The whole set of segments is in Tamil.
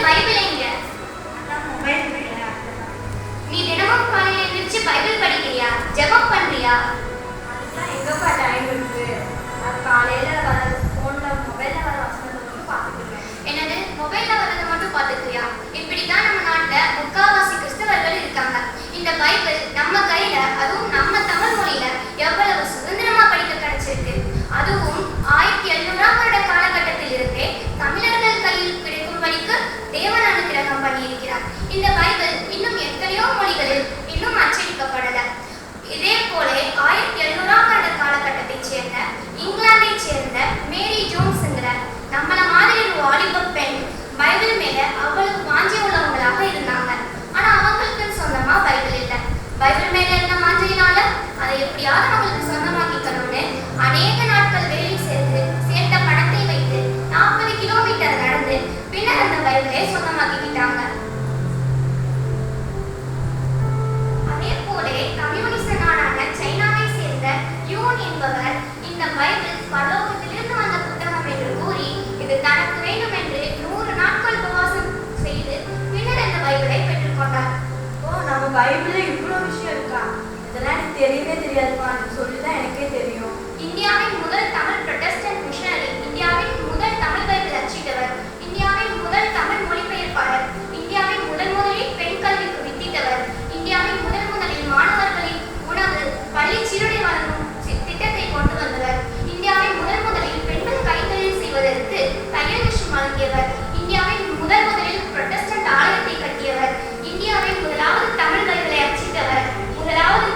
பைபிள் எங்க? நீ தினமும் காலையில எழுந்திருச்சு பைபிள் படிக்கிறியா? ஜெபம் பண்றியா? அதுதான் எங்கப்பா டைம் இருக்கு. அது காலையில வர போன்ல மொபைல்ல வர வசனத்தை மட்டும் பார்த்துக்கிறேன். என்னது, மொபைல்ல வரதை மட்டும் பார்த்துக்கிறியா? இப்படிதான் நம்ம நாட்டுல முக்காவாசி கிறிஸ்தவர்கள் இருக்காங்க. இந்த பைபிள் நம்ம கையில, அதுவும் நம்ம தமிழ் மொழியில எவ்வளவு சுதந்திரமா படிக்க கிடைச்சிருக்கு. அதுவும் 1700ஆம் வருட காலகட்டத்தில் இருந்தே தமிழர்கள் கையில் கிடைக்கும்படிக்கு தேவன் அனுக்கிரகம் பண்ணியிருக்கிறார். இந்த பைபிள் இன்னும் எத்தனையோ மொழிகளில் இன்னும் அச்சடிக்கப்படல. இதே போல 1700ஆம் வருட காலகட்டத்தைச் சேர்ந்த இங்கிலாந்தைச் சேர்ந்த மேரி ஜோன்ஸ்ங்கிற நம்மள மாதிரி ஒரு வாலிப பெண் பைபிள் மேல அவ்வளவு வாஞ்சி உள்ளவங்களாக இருந்தாங்க. ஆனா அவங்களுக்கு சொந்தமா பைபிள் இல்லை. பைபிள் மேல இருந்த வாஞ்சியினால அதை எப்படியாவது அவங்களுக்கு சொந்தமாக்கிக்கணும்னு அநேக நாட்கள் வேலை சேர்த்த பணத்தை வைத்து 40 கிலோமீட்டர் நடந்து பின்னர் அந்த பைபிளை சொந்தமாக்கிக்கிட்டாங்க. அதே போல கம்யூனிஸ்ட் நாடான சைனாவை சேர்ந்த யூன் என்பவர் இந்த பைபிள் பரலோகத்திலிருந்து வந்த புத்தகம் என்று கூறி இது தனக்கு வேண்டும் என்று 100 நாட்கள் உபவாசம் செய்து பின்னர் இந்த பைபிளை பெற்றுக்கொண்டார். ஓ, நம்ம பைபிள்ல இவ்வளவு விஷயம் இருக்கா? இதெல்லாம் எனக்கு தெரியவே தெரியாதுப்பா. நீ சொல்லிதான் எனக்கே தெரியும். இந்தியாவின் முதல் தமிழ் புரொட்டஸ்டன்ட் மிஷனரி, இந்தியாவின் முதல் தமிழ் பைபிள் அச்சிட்டவர், இந்தியாவின் முதல் தமிழ் மொழிபெயர்ப்பாளர், இந்தியாவின் முதலில் பெண் கல்விக்கு வித்திட்டவர், இந்தியாவின் முதலில் மாணவர்களின் உணவு பள்ளி சீருடை வழங்கும் திட்டத்தை கொண்டு வந்தவர், இந்தியாவின் முதலில் பெண்கள் கைத்தொழில் செய்வதற்கு தையல் மிஷின் வழங்கியவர், இந்தியாவின் முதலில் புரொட்டஸ்டன்ட் ஆலயத்தை கட்டியவர், இந்தியாவின் முதலாவது தமிழ் பைபிளை அச்சிட்டவர், முதலாவது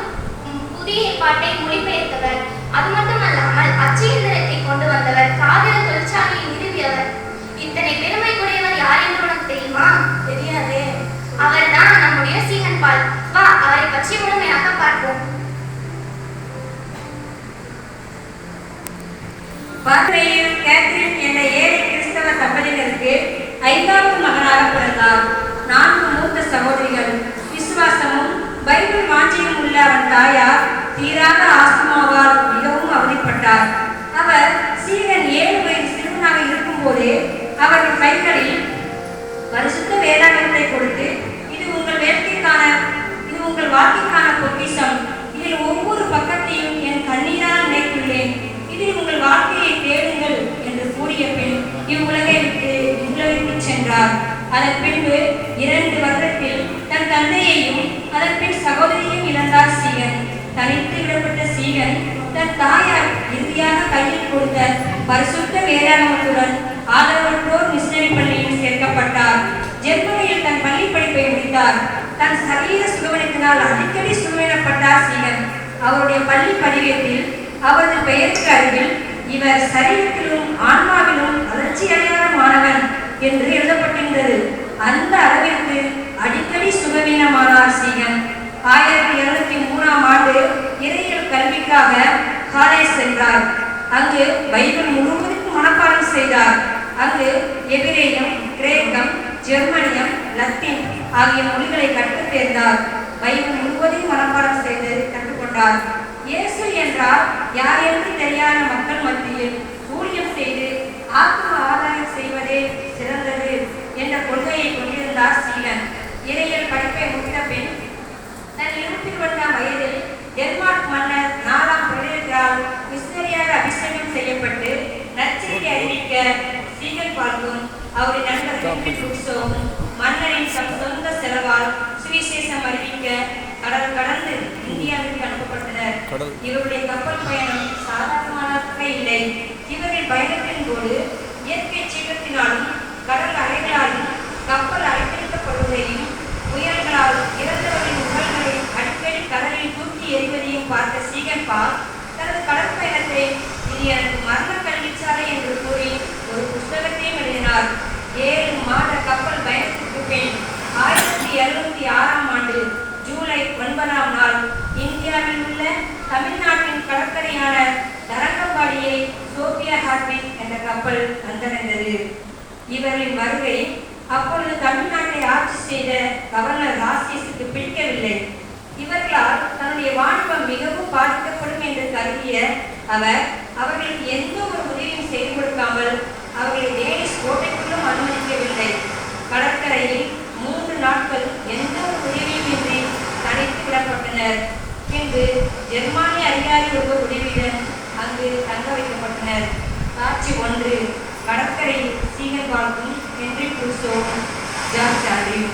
புதிய ஏற்பாட்டை மொழிபெயர்த்தவர், அது மட்டுமல்லாமல் அச்சு இயந்திரத்தை கொண்டு வந்தவர், காகித தொழிற்சாலையை நிறுவியவர். இத்தனை பெருமைக்குரியவர் யார் என்று உனக்கு தெரியுமா? தெரியாதே. அவர் தான் நம்முடைய சீகன் பால். வா, அவரை பற்றி முழுமையாக பார்ப்போம். பாத்ரேயில் கேத்ரின் என்ற ஏழை கிறிஸ்தவ தம்பதியினருக்கு 5வது மகனாக பிறந்தார். 4 மூத்த சகோதரிகள். விசுவாசமும் பைபிள் வாஞ்சியும் உள்ள அவன் தாயார் தீராத ஆஸ்துமாவால் மிகவும் அவதிப்பட்டார். அவர் சீகன் 7 வயது சிறுவனாக இருக்கும் போதே அவர்கள் கைகளில் பரிசுத்த வேதாகமத்தை கொடுத்து, இது உங்கள் வாழ்க்கைக்கான பொக்கிஷம், இதில் ஒவ்வொரு பக்கத்தையும் என் கண்ணீரால் நினைத்துள்ளேன், இதில் உங்கள் வாழ்க்கையை தேடுங்கள் என்று கூறிய பின் இவ்வுலகை விட்டு சென்றார். அதன் பின்பு 2 வருடத்தில் தன் தந்தையையும் அதன் பின் சகோதரியையும் இழந்தார் சீகன். தனித்து விடப்பட்ட சீகன் தன் தாயார் இறுதியாக கையில் கொடுத்த பரிசுத்த வேதாகமத்துடன் ஆதரவற்றோர் மிஷனரி பள்ளியில் சேர்க்கப்பட்டார். ஜெர்மனியில் தன் பள்ளி படிப்பை முடித்தார். தன் சரீர சுகவனத்தினால் அடிக்கடி சுகவனப்பட்டார் சீகன். அவருடைய பள்ளி பதிவேட்டில் அவரது பெயருக்கு அருகில் இவர் சரீரத்திலும் ஆன்மாவிலும் வளர்ச்சியடையாத மாணவன் என்று எழுதப்பட்டிருந்தது. அந்த அளவிற்கு அடிக்கடி சுகவீனமானார் சீகன். 1703ஆம் ஆண்டு இறையியல் கல்விக்காக காலேஜ் சென்றார். அங்கு பைபிள் முழுவதும் மனப்பாடம் செய்தார். அங்கு எபிரேயம், கிரேக்கம், ஜெர்மனியம், லத்தீன் ஆகிய மொழிகளை கற்றுத் தேர்ந்தார். பைபிள் முழுவதையும் மனப்பாடம் செய்து கற்றுக்கொண்டார். இயேசு என்றால் யார் என்று தெரியாத மக்கள் மத்தியில் ஊழியம் செய்து ஆத்ம ஆதாயம் செய்வதே சிறந்தது என்ற கொள்கையை கொண்டிருந்தார் சீகன். இறையியல் படிப்பை முடித்த பின் தன் 21ஆம் வயதில் டென்மார்க் மன்னர் 4ஆம் ஃபிரெடரிக்கால் மிஷனரியாக அபிஷேகம் செய்யப்பட்டு நற்செய்தி அறிவிக்க சீகன் பால்கும் அவருடைய நண்பர் ஹென்ரிக் ருக்ஸோவும் மன்னரின் சொந்த செலவால் சுவிசேஷம் அறிவிக்க கடல் கடந்து இந்தியாவிற்கு அனுப்பப்பட்டனர். இவருடைய கப்பல் பயணம் சாதாரணமாக இல்லை. இவரின் பயணத்தின் போது இயற்கை சீற்றத்தினாலும் கடல் அலைகளாலும் கப்பல் அலைக்கழிக்கப்படுவதையும் புயல்களால் இறந்தவரின் உடல்களை அடிக்கடி கடலில் தூக்கி எறிவதையும் பார்த்த சீகன் பால் தனது கடற்பயணத்தை இது எனக்கு மரண கல்விச்சாலை என்று கூறி ஒரு புத்தகத்தையும் எழுதினார். 7 மாத கப்பல் பயணத்திற்கு பின் 1706ஆம் ஆண்டு ஜூலை 9ஆம் நாள் இந்தியாவில் உள்ள தமிழ்நாட்டின் கடற்கரையான தரங்கம்பாடியை சோபியா ஹார்ட்விக் என்ற கப்பல் வந்தடைந்தது. இவரின் வருகை அப்பொழுது தமிழ்நாட்டை ஆட்சி செய்த கவர்னர் ராஜேஷுக்கு பிடிக்கவில்லை. இவர்களால் தன்னுடைய வாணிபம் மிகவும் பாதிக்கப்படும் என்று கருதிய அவர் அவர்களுக்கு எந்த ஒரு உதவியும் செய்து கொடுக்காமல் அவர்களை டேனிஷ் கோட்டைக்குள்ளும் அனுமதிக்கவில்லை. கடற்கரை பின்பு ஜெர்மானிய அதிகாரி ஒருவர் உதவியுடன் அங்கு தங்க வைக்கப்பட்டனர். காட்சி 1. கடற்கரை சீகன் வாழ்க்கும் ஹென்றி குரூசோவும் ஜார்ஜ் ஆண்ட்ரியூ.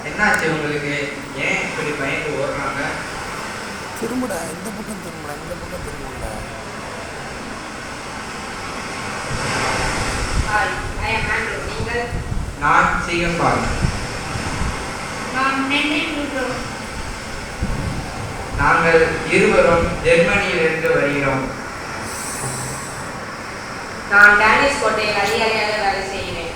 என்னாச்சு உங்களுக்கு? ஏன் இப்படி பயந்து ஓடுறாங்க? திரும்புடா, இந்த பக்கம் திரும்புடா, இந்த பக்கம் திரும்புடா. ஹாய், ஐ அம் ஆண்ட்ரூ. நீங்கள்? நான் சீகன்பால். நான் ஹென்றி குரூசோ. நாங்கள் இருவரும் ஜெர்மனியிலிருந்து வருகிறோம். நான் டேனிஷ் கோட்டையில் அதிகாரியாக வேலை செய்கிறேன்.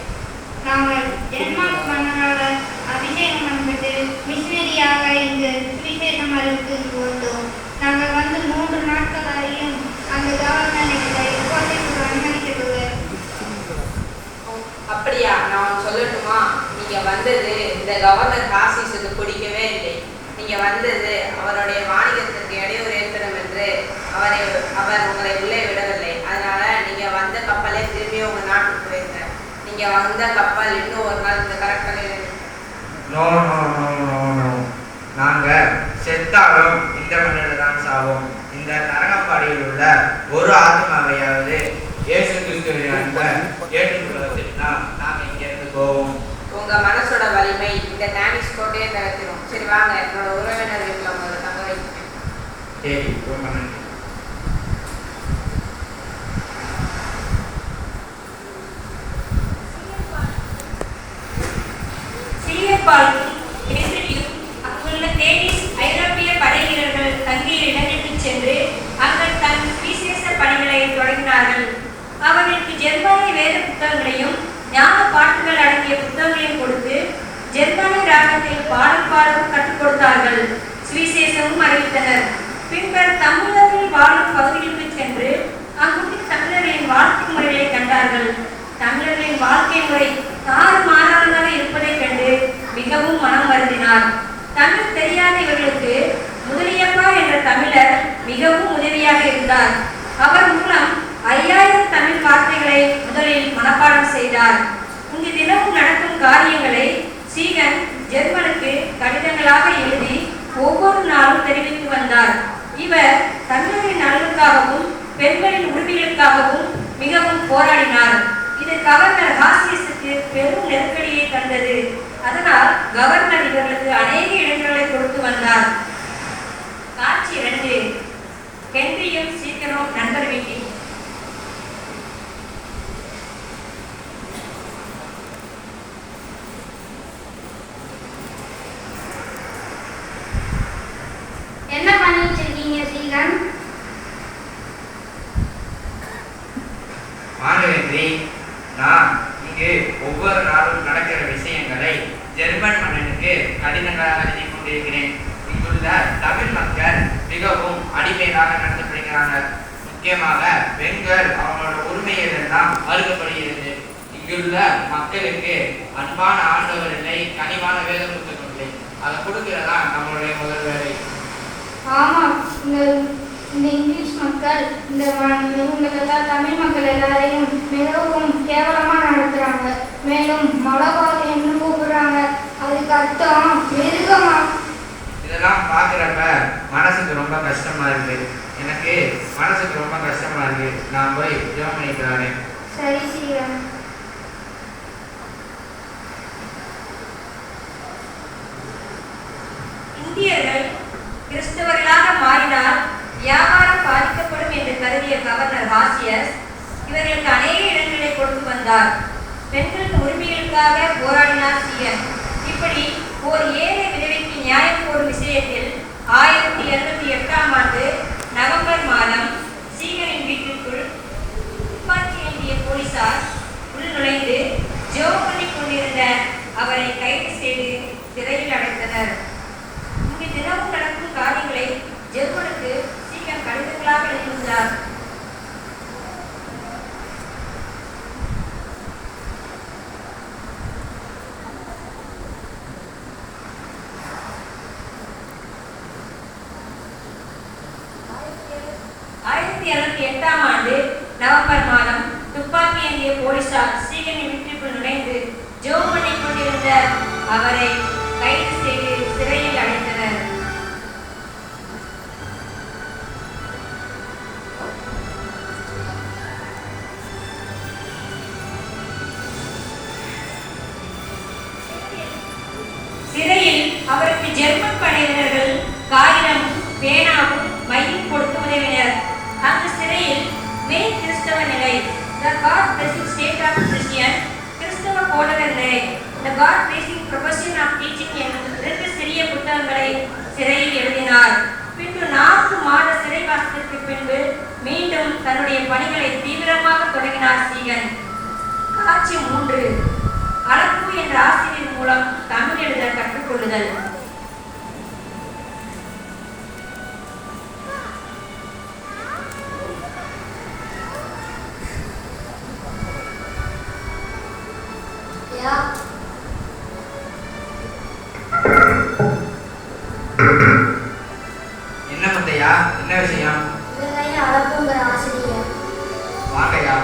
நாங்கள் டென்மார்க் மன்னரால் அபிஷேகம் பண்ணப்பட்டு மிஷினரியாக இங்கு சுவிசேஷம் அறிவித்து வந்தோம். நாங்கள் வந்து 3 நாட்களாயும் அந்த கவர்னர் எங்களை கோட்டைக்கு அனுமதிக்கவில்லை. அப்படியா? நான் சொல்லட்டுமா? நீங்கள் வந்தது இந்த கவர்னர் காசிஸுக்கு பிடிக்கவே இல்லை. நீங்கள் வந்தது அவருடைய வாணிகத்திற்கு இடையூறு ஏற்படும் என்று அவர் உங்களை உள்ளே விடவில்லை. அதனால நீங்கள் வந்த கப்பலே திரும்பி உங்கள் நாட்டுக்கு போயிருங்க. நீங்கள் வந்த கப்பல் இன்னும் ஒரு நாள் இந்த கடற்கரையில். No no no no no. நாங்கள் செத்தாலும் இந்த மண்ணில் தான் சாவோம். இந்த நரகப்பாடியில் உள்ள ஒரு ஆத்மாவையாவது இயேசு கிறிஸ்துவின் அன்பை ஏற்றுக்கொள்வதுன்னா நாங்கள் இங்கேருந்து போவோம். உங்கள் மனசோட வலிமை இந்த டேனிஷ் கோட்டையை தகர்த்திடும். சரி வாங்க, என்னோட உறவினர் வீட்டில் உங்களை தங்க வைக்கிறேன். சரி, ரொம்ப நன்றி. சீகன்பால்க்கும் ஹென்ரியும் அங்குள்ள டேனிஷ் ஐரோப்பிய படை வீரர்கள் தங்கிய இடங்களுக்கு சென்று அங்கு தன் விசேஷ பணிகளை தொடங்கினார்கள். அவர்களுக்கு ஜெர்மானிய வேத புத்தகங்களையும் ஞான பாட்டுகள் அடங்கிய புத்தகங்களையும் கொடுத்து ஜெர்மானிய ராகத்தில் பாடல் பாடவும் கற்றுக் கொடுத்தார்கள். சுவிசேஷமும் அறிவித்தனர். பின்னர் தமிழர்கள் வாழும் பகுதிகளுக்கு சென்று அங்குள்ள தமிழர்களின் வாழ்க்கை முறைகளை கண்டார்கள். தமிழர்களின் வாழ்க்கை முறை தாறுமாறானதாக இருப்பதைக் கண்டு மிகவும் மனம் வருந்தினார். தமிழ் தெரியாத இவர்களுக்கு முதலியப்பா என்ற தமிழர் மிகவும் உதவியாக இருந்தார். அவர் மூலம் 5000 தமிழ் வார்த்தைகளை முதலில் மனப்பாடம் செய்தார். இங்கு தினமும் நடக்கும் காரியங்களை சீகன் ஜெர்மனுக்கு கடிதங்களாக எழுதி ஒவ்வொரு நாளும் தெரிவித்து வந்தார். இவர் தமிழரின் நலனுக்காகவும் பெண்களின் உரிமைகளுக்காகவும் மிகவும் போராடினார். இது கவர்னர் ஹாசியஸுக்கு பெரும் நெருக்கடியை தந்தது. அதனால் கவர்னர் இவர்களுக்கு அநேக இடங்களை கொடுத்து வந்தார். காட்சி 2. ஹென்ரியும் சீகனும் நண்பர் வீட்டில். என்ன பண்ணிட்டு இருக்கீங்க சீகன்? வாங்க ஹென்றி, நான் இங்கு ஒவ்வொரு நாளும் நடக்கிற விஷயங்களை ஜெர்மன் மன்னனுக்கு கடிதங்களாக எழுதி கொண்டிருக்கிறேன். இங்குள்ள தமிழ் மக்கள் மிகவும் அடிமையாக நடத்தப்படுகிறாங்க. முக்கியமாக பெண்கள் அவங்களோட உரிமைகள் எல்லாம் மறுக்கப்படுகிறது. இங்குள்ள மக்களுக்கு அன்பான ஆண்டவர் இல்லை, கனிவான வேத புத்தகம் இல்லை. அதை கொடுக்கிறதா நம்மளுடைய முதல் வேலை. ஆமாம், இந்த இங்கிலீஷ் மக்கள் இந்த தமிழ் மக்கள் எல்லாரையும் மிகவும் கேவலமா நடத்துறாங்க. மேலும் மலபால் என்ன கூப்பிடுறாங்க, அதுக்கு அர்த்தம் மிருகமா. இதெல்லாம் பார்க்குறப்ப மனசுக்கு ரொம்ப கஷ்டமா இருக்கு. எனக்கு மனசுக்கு ரொம்ப கஷ்டமா இருக்கு. நான் போய் ஜெபம் பண்ணிக்கிறாரேன். சரி சீகன். இந்தியர்கள் கிறிஸ்தவர்களாக மாறினால் வியாபாரம் பாதிக்கப்படும் என்று கருதிய கவர்னர் ஹாசியஸ் இவர்களுக்கு அநேக இடங்களை கொடுத்து வந்தார். பெண்களின் உரிமைகளுக்காக போராடினார் சீகன். இப்படி ஒரு ஏழை விதவைக்கு நியாயம் கோரும் விஷயம் விஷயத்தில் 1708ஆம் ஆண்டு நவம்பர் மாதம் சீகரின் வீட்டிற்குள் துப்பாக்கி ஏந்திய போலீசார் உள் நுழைந்து ஜோக் பண்ணி கொண்டிருந்த அவரை கைது செய்து சிறையில் அடைத்தனர். இங்கு தினமும் நடக்கும் காரியங்களை ஜெர்மனுக்கு சீகன் கடிதங்களாக எழுதியுள்ளார். நவம்பர் மாதம் துப்பாக்கி ஏந்திய போலீசார் சீகனின் வீட்டிற்குள் நுழைந்து ஜோக் பண்ணி கொண்டிருந்த அவரை கைது செய்து சிறையில் அடைத்தனர். சிறையில் அவருக்கு ஜெர்மன் படையினர்கள் காகிதமும் பேனாவும் மையும் கொடுத்து உதவினர். அந்த சிறையில் மெயின் கிறிஸ்தவ நிலை, The God Blessing State of Christian, கிறிஸ்தவ போதகர் நிலை, The God Blessing Profession of Teaching என்னும் 2 சிறிய புத்தகங்களை சிறையில் எழுதினார். பின்பு 4 மாத சிறைவாசத்திற்கு பின்பு மீண்டும் தன்னுடைய பணிகளை தீவிரமாக தொடங்கினார் சீகன். காட்சி 3. அலப்பு என்ற ஆசிரியர் மூலம் தமிழ் எழுத கற்றுக்கொள்ளுதல். என்ன முத்தையா, என்ன விஷயம்? அலப்புங்கிற ஆசிரியர் வாங்கய்யா.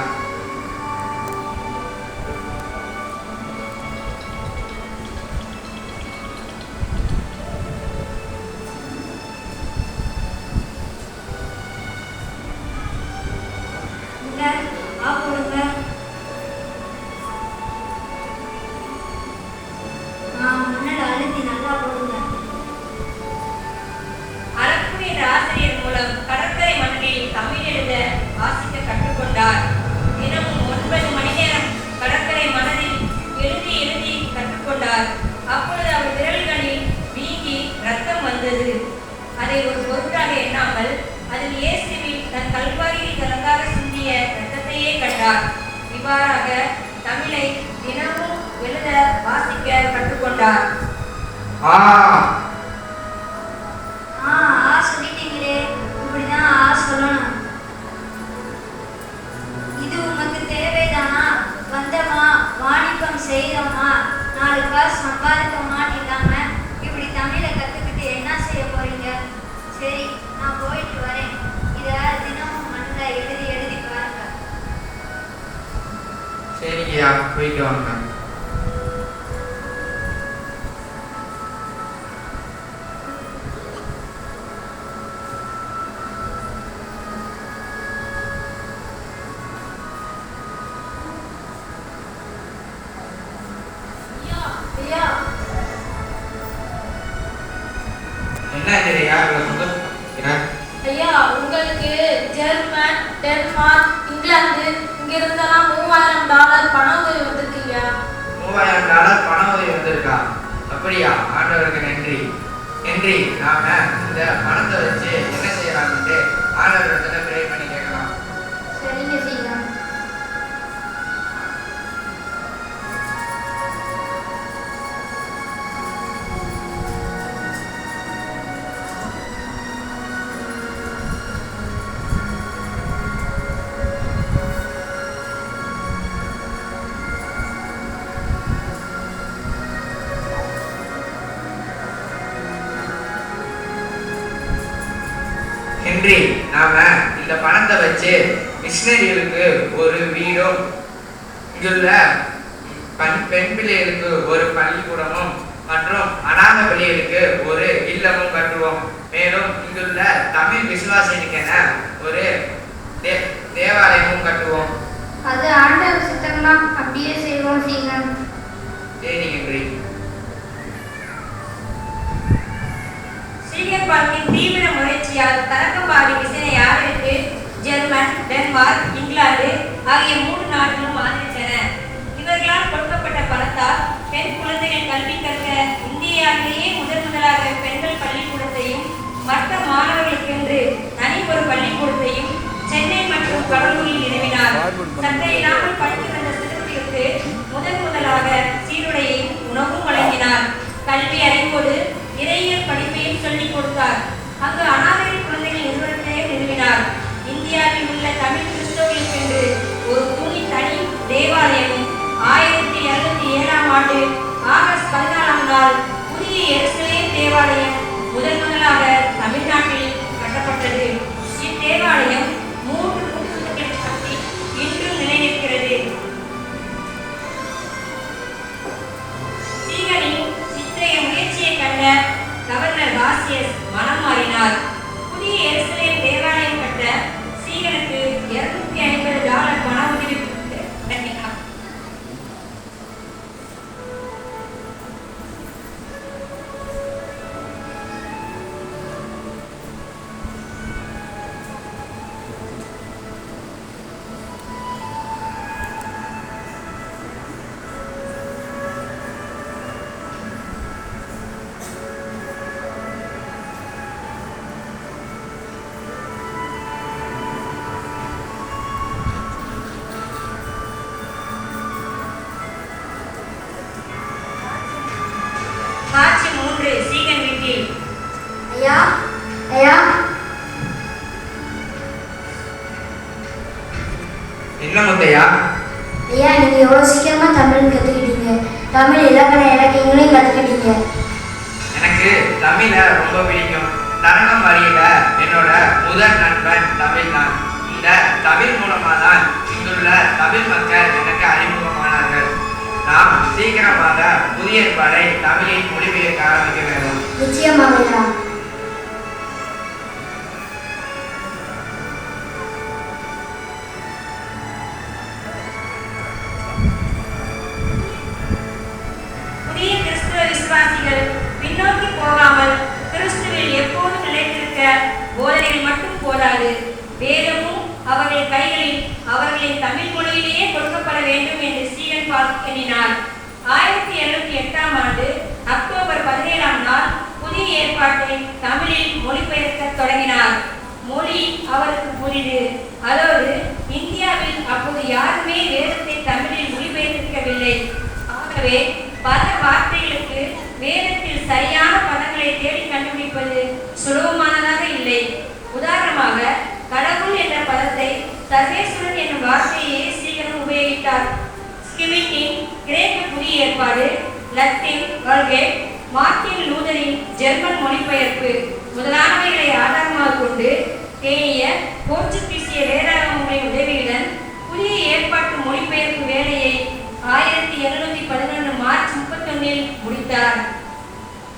ஆசிரியர் மூலம் கடற்கரை மண்ணில் தமிழ் எழுத வாசிக்க கற்றுக்கொண்டார். தினமும் 9 மணி நேரம் கடற்கரை மணலில் எழுதி எழுதி கற்றுக்கொண்டார். அப்பொழுது அவர் விரல்களில் வீங்கி ரத்தம் வந்தது. அதை ஒரு பொருட்டாக எண்ணாமல் அதில் இயேசுவில் தன் கல்வாரியில் தனக்காக சிந்திய ரத்தத்தையே கண்டார். இவ்வாறாக தமிழை தினமும் எழுத வாசிக்க கற்றுக்கொண்டார். சொல்லிட்டீங்களே, இப்படிதான் சொல்லணும். இது உமக்கு தேவைதானா? வந்தமா, வாணிபம் செய்தோமா, 4 காசு சம்பாதித்தோமான்னு இல்லாம இப்படி தமிழை கத்துக்கிட்டு என்ன செய்ய போறீங்க? சரி, நான் போயிட்டு வரேன். இத தினமும் மண்ணில் எழுதி எழுதி பாருங்க. சரிங்கய்யா, போயிட்டு வாங்க. ஐயா, உங்களுக்கு ஜெர்மன், டென்மார்க், இங்கிலாந்து இங்கிருந்தெல்லாம் $3000 பண உதவி வந்திருக்கீங்க. $3000 பண உதவி வந்திருக்கா? அப்படியா? ஆண்டவருக்கு நன்றி. நன்றி. நாம இந்த பணத்தை வச்சு என்ன செய்யலாம்னு ஆண்டவரிடத்துல ப்ரே பண்ணி கேட்கலாம். சரிங்க செய்யலாம். ஹென்றி, நாம இந்த பணத்தை வச்சு மிஷனரிகளுக்கு ஒரு வீடும், இங்குள்ள பெண் பிள்ளைகளுக்கு ஒரு பள்ளிக்கூடமும் மற்றும் அநாத பிள்ளைகளுக்கு ஒரு இல்லமும் கட்டுவோம். மேலும் இங்குள்ள தமிழ் விசுவாசிகளுக்கென ஒரு தேவாலயமும் கட்டுவோம். அது ஆண்டவர் சித்தமா, அப்படியே செய்வோம் சீகன். சரி ஹென்றி. சீகன் பார்க்கின் தீவிர முயற்சியால் தரங்கம்பாடி மிஷனரியாளருக்கு ஜெர்மன், டென்மார்க், இங்கிலாந்து ஆகிய 3 நாடுகளும் ஆதரித்தன. இவர்களால் கொடுக்கப்பட்ட பணத்தால் பெண் குழந்தைகள் கல்வி கற்க இந்தியாவிலேயே முதலாக பெண்கள் பள்ளிக்கூடம் கடலூரில் நிறுவினார். சட்டை இல்லாமல் படித்து வந்த சிறுவர்களுக்கு முதலாக சீருடையை உணவும் வழங்கினார். கல்வி அறிவோடு இறையியல் படிப்பையும் சொல்லிக் கொடுத்தார். அங்கு அனாதை குழந்தைகள் நிறுவனத்தையே நிறுவினார். இந்தியாவில் உள்ள தமிழ் கிறிஸ்தவர்களுக்கு என்று ஒரு தனி தேவாலயமும் 1707ஆம் ஆண்டு ஆகஸ்ட் 14ஆம் நாள் புதிய எருசலேம் தேவாலயம் முதலாக தமிழ்நாட்டில் கட்டப்பட்டது. இத்தேவாலயம் 3 நூற்றாண்டுகளை தாண்டி இன்றும் நிலைநிற்கிறது. சீகனின் இத்தகைய முயற்சியை கண்ட கவர்னர் காசியஸ் மனம் மாறினார். புதிய எருசலேம் தேவாலயம் கட்ட சீகனுக்கு $250 பண உதவி வழங்கினார். காட்சி 3 சீகன் வீட்டில். ஐயா ஐயா என்ன முத்தையா? ஐயா, நீங்க எவ்வளவு சீக்கிரமா தமிழ் கத்துக்கிட்டீங்க. தமிழ் இலக்கண இலக்கியங்களையும் கத்துக்கிட்டீங்க. எனக்கு தமிழ ரொம்ப பிடிக்கும். தரங்கம் வழியில என்னோட முதல் நண்பன் தமிழ் தான். இந்த தமிழ் மூலமா தான் இங்குள்ள தமிழ் மக்கள் எனக்கு அறிமுகமானார்கள். நாம் சீக்கிரமாக புதிய ஏற்பாடை தமிழில் மொழிபெயர்க்க ஆரம்பிக்க வேண்டும். நிச்சயமாக ஐயா. புதிய கிறிஸ்துவ விசுவாசிகள் பின்னோக்கி போகாமல் கிறிஸ்துவில் எப்போதும் நிலைத்திருக்க போதனைகள் மட்டும் போதாது, வேதமும் அவர்கள் கைகளில் அவர்களின் தமிழ் மொழியிலேயே கொடுக்கப்பட வேண்டும் என்று ஸ்டீவன் பால் எண்ணினார். 1708ஆம் ஆண்டு அக்டோபர் 17ஆம் நாள் புதிய ஏற்பாட்டை தமிழில் மொழிபெயர்க்க தொடங்கினார். மொழி அவருக்கு புரிது. அதோடு இந்தியாவில் அப்போது யாருமே வேதத்தை தமிழில் மொழிபெயர்க்கவில்லை. ஆகவே பல வார்த்தைகளுக்கு வேதத்தில் சரியான பதங்களை தேடி கண்டுபிடிப்பது சுலபமானதாக இல்லை. உதாரணமாக, கடவுள் என்ற பதத்தை சர்வேஸ்வரன் என்னும் வார்த்தையை சீக்கிரம் உபயோகித்தார். ஸ்கிமிட்டின் கிரேக்க புதிய ஏற்பாடு, லத்தீன் வல்கேட், மார்ட்டின் லூதரின் ஜெர்மன் மொழிபெயர்ப்பு முதலானவைகளை ஆதாரமாக கொண்டு தேனிய போர்ச்சுகீசிய வேதாகமங்களின் உதவியுடன் புதிய ஏற்பாட்டு மொழிபெயர்ப்பு வேலையை 1711 மார்ச் 31இல் முடித்தார்.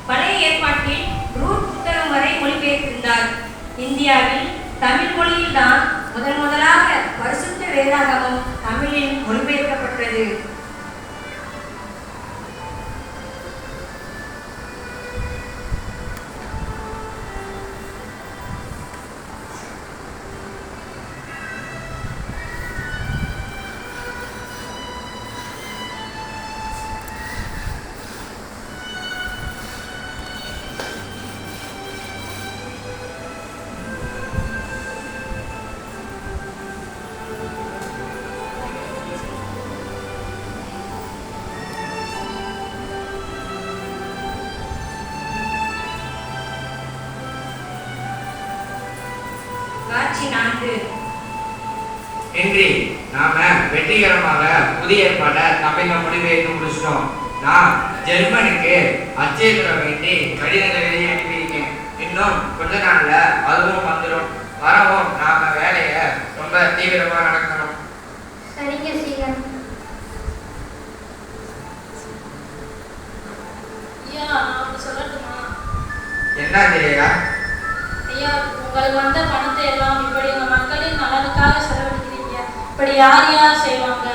பழைய ஏற்பாட்டில் ரூட் புத்தகம் வரை மொழிபெயர்த்திருந்தார். இந்தியாவில் தமிழ் மொழியில் தான் முதலாக பரிசுத்த வேதாகமம் தமிழில் மொழிபெயர்க்கப்பட்டது. காட்சி 4. இன்றி நாம வெற்றிகரமாக புதிய ஏற்பாட்டை தமிழ்ல மொழிபெயர்த்து முடிச்சிட்டோம். நான் ஜெர்மனுக்கு அச்சேதுர வேண்டி கடிதங்கள் எழுதி அனுப்பியிருக்கேன். இன்னும் கொஞ்ச நாள்ல அதுவும் வந்துடும். வரவும் நாம வேலையை ரொம்ப தீவிரமா நடக்கணும். சரிங்க சீகன். ஐயா, நான் ஒன்று சொல்லட்டுமா? என்ன தெரியா? ஐயா, உங்களுக்கு வந்த பணத்தை எல்லாம் இப்படி உங்க மக்களின் நலனுக்காக செலவழிக்கிறீங்க. இப்படி யார் செய்வாங்க?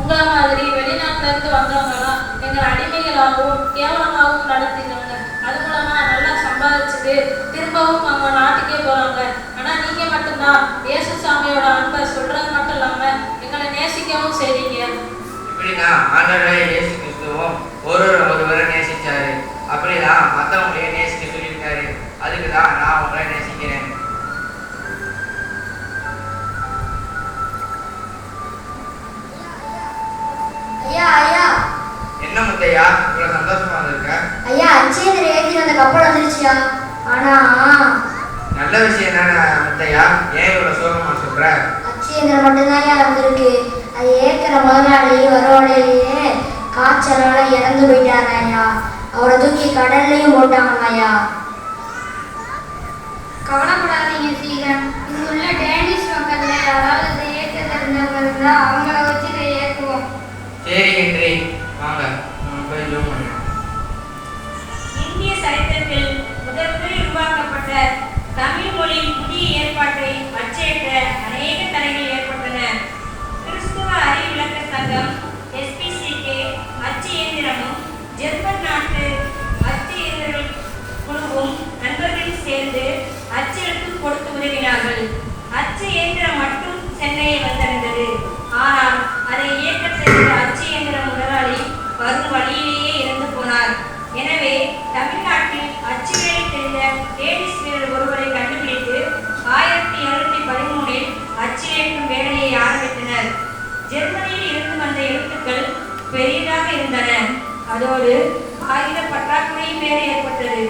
உங்களை மாதிரி வெளிநாட்டுல இருந்து வந்தவங்கலாம் எங்களை அடிமைகளாகவும் கேவலமாகவும் நடத்திடுறாங்க. அது மூலமா நல்லா சம்பாதிச்சுட்டு திரும்பவும் அவங்க நாட்டுக்கே போறாங்க. ஆனா நீங்க மட்டும்தான் இயேசு சாமியோட அன்பை சொல்றது மட்டும் இல்லாம எங்களை நேசிக்கவும் செய்றீங்க. இப்படிதான் ஆண்டவரே இயேசு கிறிஸ்துவும் ஒருவரை நேசிச்சாரு. அப்படிதான் மற்றவங்களையும் நேசிக்க சொல்லியிருக்காரு. அதுக்குதான் நான் உங்களை நேசிக்கிறேன். முத்தையா, இவ்வளவு சந்தோஷமா இருக்க? ஐயா, அச்சேந்திர ஏற்றி வந்த கப்பல் வந்துருச்சியா. ஆனா நல்ல விஷயம் தானே முத்தையா, ஏன் இவ்வளவு சோகமா சொல்ற? அச்சேந்திரம் மட்டும்தான் ஐயா வந்திருக்கு. அது ஏற்கிற முதலாளி வரோடையே காய்ச்சலால இறந்து போயிட்டாங்க ஐயா. அவரை தூக்கி கடல்லையும் போட்டாங்க ஐயா. கவலைப்படாதீங்க சீகன். இங்குள்ள டேனிஷ் மக்கள்ல யாராவது இதை ஏற்க தெரிஞ்சவங்க இருந்தா அவங்கள வச்சு இதை ஏற்றுவோம். சரி ஹென்றி, வாங்க போய் ஜூம் பண்ணலாம். இந்திய சரித்திரத்தில் முதலில் உருவாக்கப்பட்ட தமிழ் மொழியின் புதிய ஏற்பாட்டை அச்சேற்ற அநேக தடைகள் ஏற்பட்டன. கிறிஸ்துவ அறிவிலக்க சங்கம் SPCK அச்சு இயந்திரமும் ஜெர்மன் நாட்டு அச்சு இயந்திரங்கள் குழுவும் நண்பர்களும் சேர்ந்து அச்செழுத்து கொடுத்து உதவினார்கள். அச்சு இயந்திரம் மட்டும் சென்னையை வந்தடைந்தது. ஆனால் அதை இயக்க தெரிந்த அச்சு இயந்திர முதலாளி வரும் வழியிலேயே இறந்து போனார். எனவே தமிழ்நாட்டில் அச்சு வேலை தெரிந்த டேனிஷ் வீரர் ஒருவரை கண்டுபிடித்து 1713 அச்சிலேற்றும் வேலையை ஆரம்பித்தனர். ஜெர்மனியில் இருந்து வந்த எழுத்துக்கள் பெரியதாக இருந்தன. அதோடு ஆயுத பற்றாக்குறையும் வேறு ஏற்பட்டது.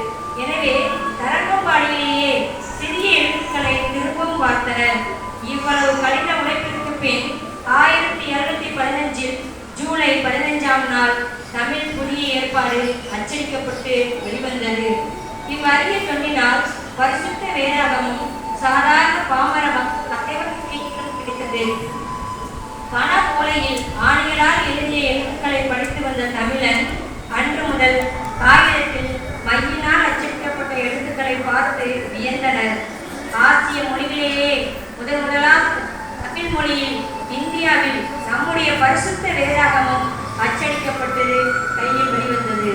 எனவே தரங்கம்பாடியிலேயே சிறிய எழுத்துக்களை திரும்பவும் பார்த்தனர். இவ்வளவு கடின உழைப்பிற்கு பின் 1715 ஜூலை 15ஆம் நாள் தமிழ் புதிய ஏற்பாடு அச்சடிக்கப்பட்டு வெளிவந்தது. இவ்வறிய தொண்டினால் பரிசுத்த வேதாகமும் சாதாரண பாமர அனைவருக்கும் கிடைத்தது. பணப்போலையில் ஆணிகளால் எழுதிய எழுத்துக்களை படித்து வந்த தமிழன் அன்று முதல் காகிதத்தில் மையினால் அச்சடிக்கப்பட்ட எழுத்துக்களை பார்த்து வியந்தனர். ஆசிய மொழிகளிலேயே முதலாக தமிழ் மொழியில் இந்தியாவில் நம்முடைய பரிசுத்த வேதாகமும் அச்சடிக்கப்பட்டது, கையில் வெளிவந்தது.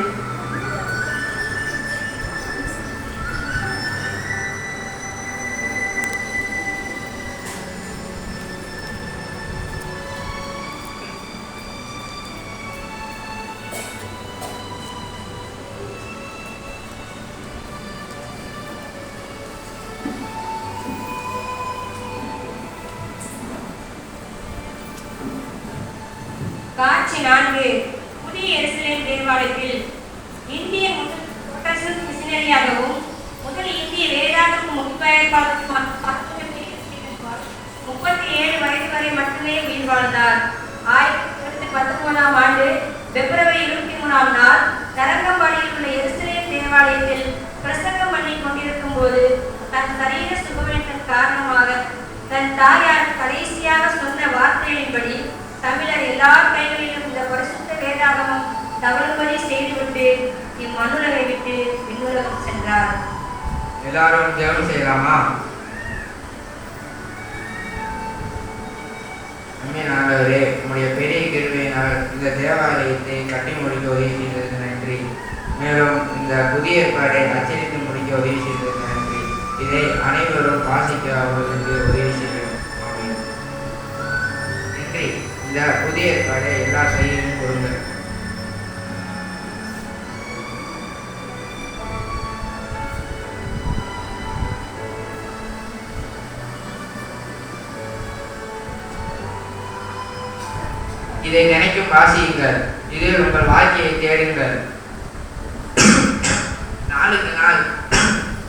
காட்சி 4. புதிய எருசலேம் தேவாலயத்தில் இந்திய முதல் புரொட்டஸ்டன்ட் மிஷனரியாகவும் முதல் இந்திய வேதாகம மொழிபெயர்ப்பாளருமான 37 வயது வரை மட்டுமே உயிர் வாழ்ந்தார். 1919ஆம் ஆண்டு பிப்ரவரி 23ஆம் நாள் தரங்கம்பாடியில் உள்ள எருசலேம் தேவாலயத்தில் பிரசங்கம் பண்ணி கொண்டிருக்கும் போது தன் சரீர சுகவீனத்தின் காரணமாக தன் தாயார் கடைசியாக சொன்ன வார்த்தைகளின்படி தமிழர் எல்லார் கைகளிலும் இந்த பரிசுத்த வேதாகமம் தவறுபடி செய்துவிட்டு இம்மண்ணுலகை விட்டு விண்ணுலகம் சென்றார். எல்லாரும் ஜெபம் செய்யலாமா? அம்மின் ஆண்டவரே, உம்முடைய பெரிய கிருபையினால் இந்த தேவாலயத்தை கட்டி முடிக்க உதவி செய்ததற்கு நன்றி. மேலும் இந்த புதிய ஏற்பாடை அச்சடித்து முடிக்க உதவி செய்ததற்கு நன்றி. இதை அனைவரும் வாசிக்க அவர்களுக்கு உதவி செய்யும். நன்றி. இந்த புதிய ஏற்பாடை எல்லா கையிலும் கொடுங்கள். இதை நினைக்கும் வாசியுங்கள். இதில் உங்கள் வாழ்க்கையை தேடுங்கள். நாளுக்கு நாள்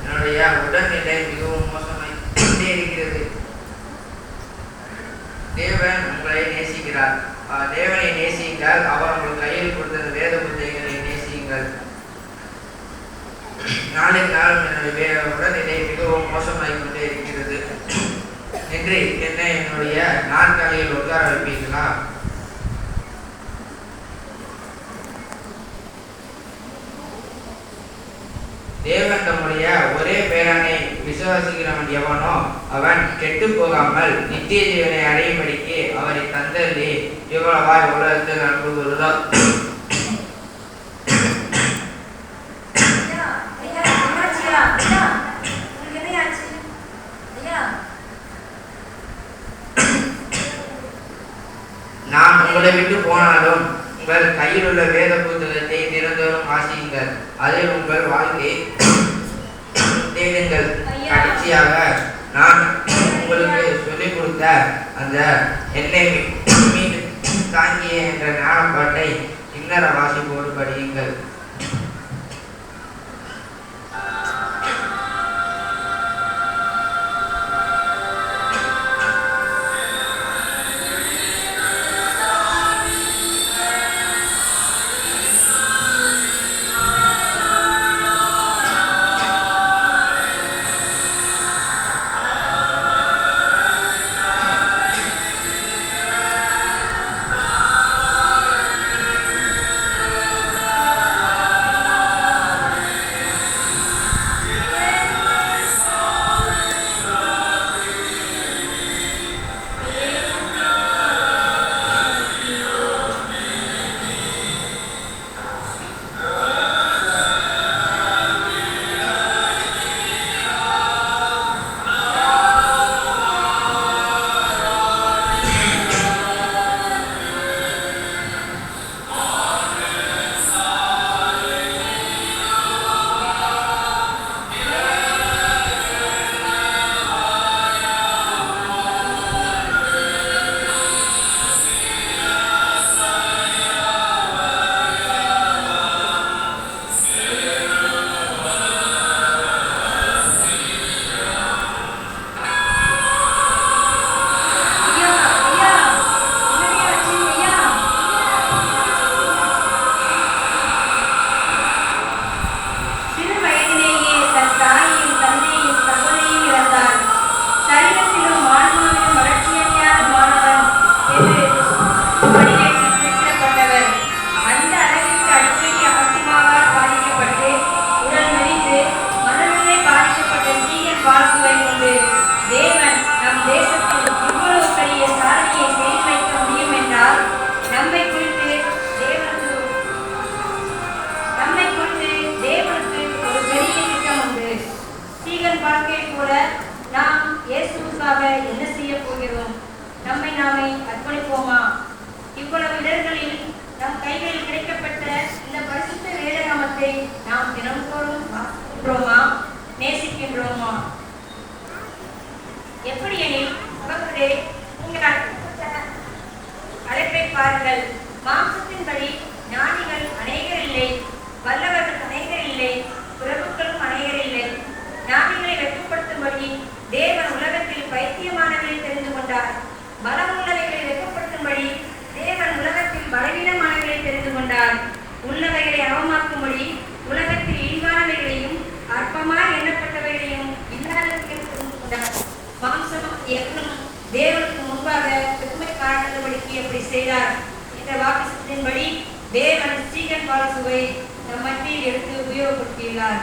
என்னுடைய உடல்நிலை மிகவும் மோசமாய் இருக்கிறது. தேவன் உங்களை நேசிக்கிறார். தேவனை நேசியுங்கள். அவர் உங்கள் கையில் கொடுத்த வேத புத்தகங்களை நேசியுங்கள். நாளுக்கு நாள் என்னுடைய உடல்நிலை மிகவும் மோசமாய் கொண்டே இருக்கிறது என்று என்னுடைய நாற்காலியில் உட்கார வைப்பீர்களா? தேவன் தம்முடைய ஒரே பேரானை விசுவாசிக்கிறவன் எவனோ அவன் கெட்டு போகாமல் நித்திய ஜீவனை அடையும்படிக்கு அவரை தந்தள்ளி இவ்வளவாய் உலகத்தில் அனுப்புகிறதோ. நான் உங்களை விட்டு போனாலும் உங்கள் கையில் உள்ள வேத புத்தகத்தை தினந்தோறும் வாசியுங்கள். அதில் உங்கள் வாழ்க்கை தேடுங்கள். கடைசியாக நான் உங்களுக்கு சொல்லிக் கொடுத்த அந்த என்னை மீது தாங்கிய என்ற ஞானப்பாட்டை இன்னர வாசிப்போடு படியுங்கள். தேவன் ஸ்டீகன் பாலசுவை நம் மத்தியில் எடுத்து உபயோகப்படுத்தியுள்ளார்.